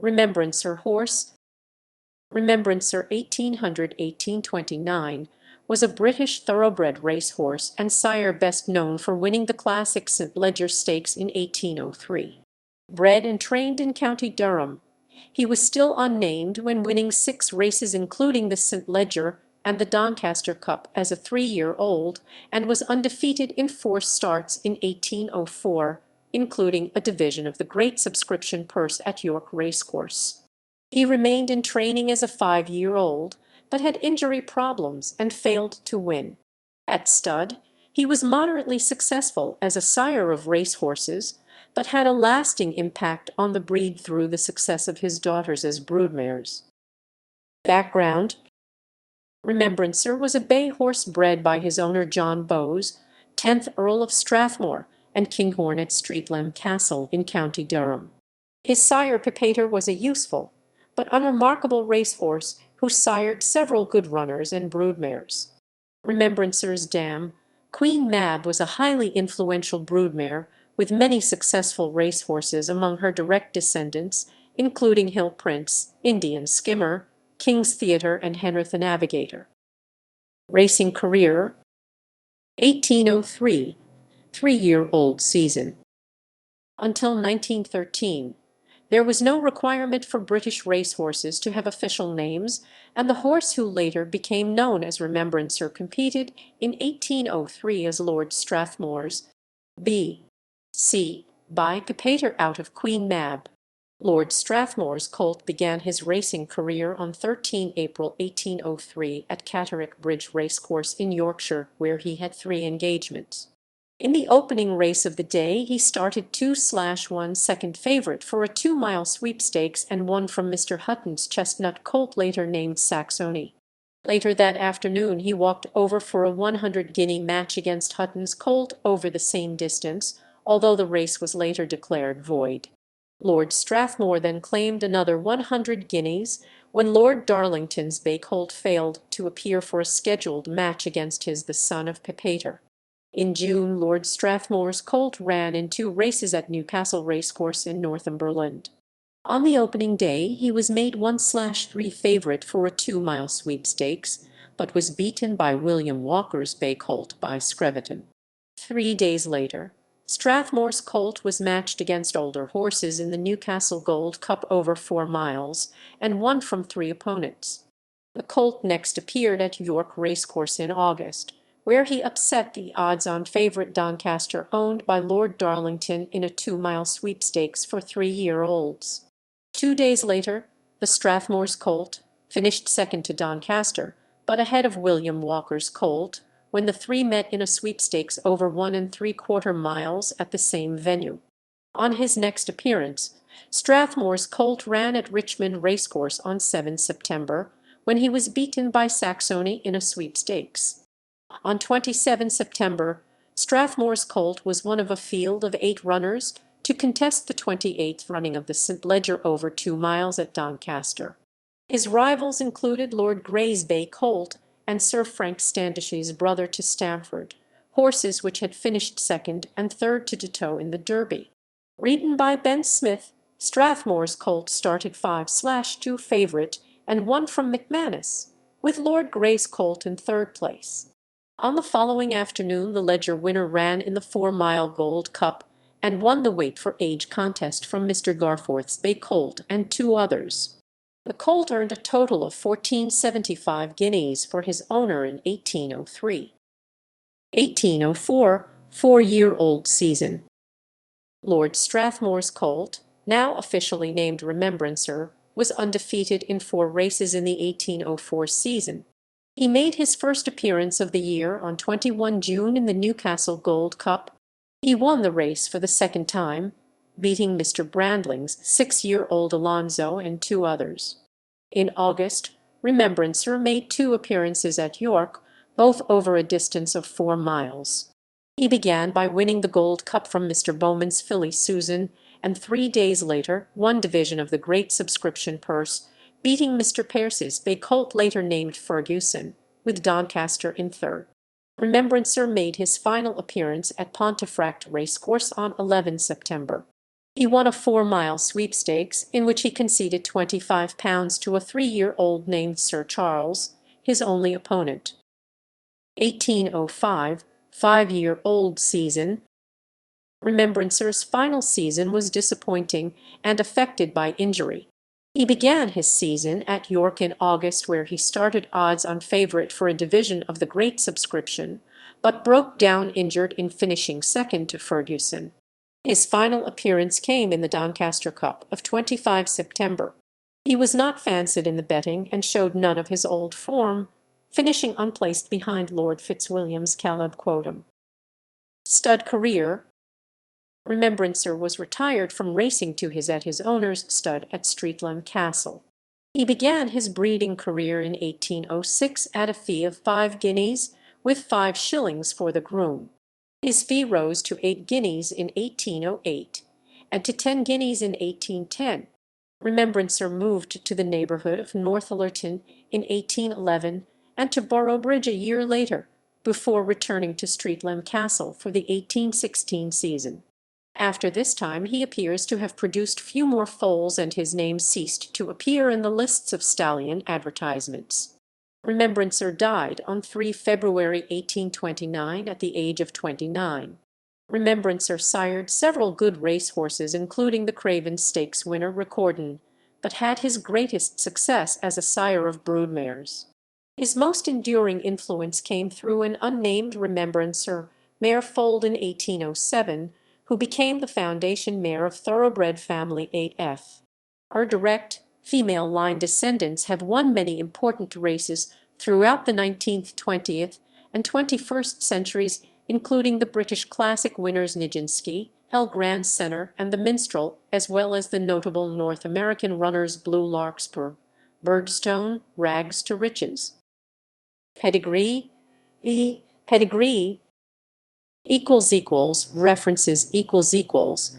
Remembrancer horse. Remembrancer 1800–1829 was a British thoroughbred racehorse and sire best known for winning the classic St. Leger Stakes in 1803. Bred and trained in County Durham, he was still unnamed when winning 6 races including the St. Leger and the Doncaster Cup as a 3-year-old, and was undefeated in 4 starts in 1804, including a division of the Great Subscription Purse at York Racecourse. He remained in training as a 5-year-old, but had injury problems and failed to win. At stud, he was moderately successful as a sire of racehorses, but had a lasting impact on the breed through the success of his daughters as broodmares. Background: Remembrancer was a bay horse bred by his owner John Bowes, 10th Earl of Strathmore, and Kinghorn at Streatham Castle in County Durham. His sire Papator was a useful but unremarkable racehorse who sired several good runners and broodmares. Remembrancer's dam, Queen Mab, was a highly influential broodmare with many successful racehorses among her direct descendants, including Hill Prince, Indian Skimmer, King's Theatre, and Henry the Navigator. Racing career: 1803, 3-year-old season. Until 1913, there was no requirement for British racehorses to have official names, and the horse who later became known as Remembrancer competed in 1803 as Lord Strathmore's B.C. by Papator out of Queen Mab. Lord Strathmore's colt began his racing career on 13 April 1803 at Catterick Bridge Racecourse in Yorkshire, where he had 3 engagements. In the opening race of the day he started 2/1 second favourite for a 2-mile sweepstakes and won from Mr. Hutton's chestnut colt later named Saxony. Later that afternoon he walked over for a 100-guinea match against Hutton's colt over the same distance, although the race was later declared void. Lord Strathmore then claimed another 100 guineas when Lord Darlington's bay colt failed to appear for a scheduled match against the son of Papator. In June, Lord Strathmore's colt ran in 2 races at Newcastle Racecourse in Northumberland. On the opening day he was made 1/3 favourite for a 2-mile sweepstakes, but was beaten by William Walker's bay colt by Screveton. 3 days later, Strathmore's colt was matched against older horses in the Newcastle Gold Cup over 4 miles, and won from 3 opponents. The colt next appeared at York Racecourse in August, where he upset the odds-on favourite Doncaster, owned by Lord Darlington, in a 2-mile sweepstakes for 3-year-olds. 2 days later, the Strathmore's colt finished second to Doncaster, but ahead of William Walker's colt, when the 3 met in a sweepstakes over 1 3/4 miles at the same venue. On his next appearance, Strathmore's colt ran at Richmond Racecourse on 7 September, when he was beaten by Saxony in a sweepstakes. On 27 September, Strathmore's colt was one of a field of 8 runners to contest the 28th running of the St. Leger over 2 miles at Doncaster. His rivals included Lord Grey's bay colt and Sir Frank Standish's brother to Stamford, horses which had finished 2nd and 3rd to Ditto in the Derby. Ridden by Ben Smith, Strathmore's colt started 5/2 favourite and won from McManus, with Lord Grey's colt in 3rd place. On the following afternoon the Leger winner ran in the 4-mile Gold Cup and won the weight for age contest from Mr. Garforth's bay colt and 2 others. The colt earned a total of 1475 guineas for his owner in 1803. 1804, 4-year-old season. Lord Strathmore's colt, now officially named Remembrancer, was undefeated in 4 races in the 1804 season. He made his first appearance of the year on 21 June in the Newcastle Gold Cup. He won the race for the 2nd time, beating Mr. Brandling's 6-year-old Alonzo and 2 others. In August, Remembrancer made 2 appearances at York, both over a distance of 4 miles. He began by winning the Gold Cup from Mr. Bowman's filly Susan, and 3 days later won division of the Great Subscription Purse, beating Mr. Pearce's bay colt later named Ferguson, with Doncaster in 3rd. Remembrancer made his final appearance at Pontefract Racecourse on 11 September. He won a 4-mile sweepstakes in which he conceded £25 to a 3-year-old named Sir Charles, his only opponent. 1805, 5-year-old season. Remembrancer's final season was disappointing and affected by injury. He began his season at York in August, where he started odds-on favourite for a division of the Great Subscription, but broke down injured in finishing second to Ferguson. His final appearance came in the Doncaster Cup of 25 September. He was not fancied in the betting and showed none of his old form, finishing unplaced behind Lord Fitzwilliam's Caleb Quotem. Stud career. Remembrancer was retired from racing to his owner's stud at Streatham Castle. He began his breeding career in 1806 at a fee of 5 guineas, with 5 shillings for the groom. His fee rose to 8 guineas in 1808, and to 10 guineas in 1810. Remembrancer moved to the neighbourhood of Northallerton in 1811 and to Boroughbridge a year later, before returning to Streatham Castle for the 1816 season. After this time he appears to have produced few more foals, and his name ceased to appear in the lists of stallion advertisements. Remembrancer died on 3 February 1829 at the age of 29. Remembrancer sired several good racehorses, including the Craven Stakes winner Recordon, but had his greatest success as a sire of broodmares. His most enduring influence came through an unnamed Remembrancer mare foaled in 1807, who became the foundation mare of Thoroughbred family 8F. Our direct, female-line descendants have won many important races throughout the 19th, 20th, and 21st centuries, including the British Classic winners Nijinsky, El Grand Centre, and the Minstrel, as well as the notable North American runners Blue Larkspur, Birdstone, Rags to Riches. Pedigree. Pedigree references equals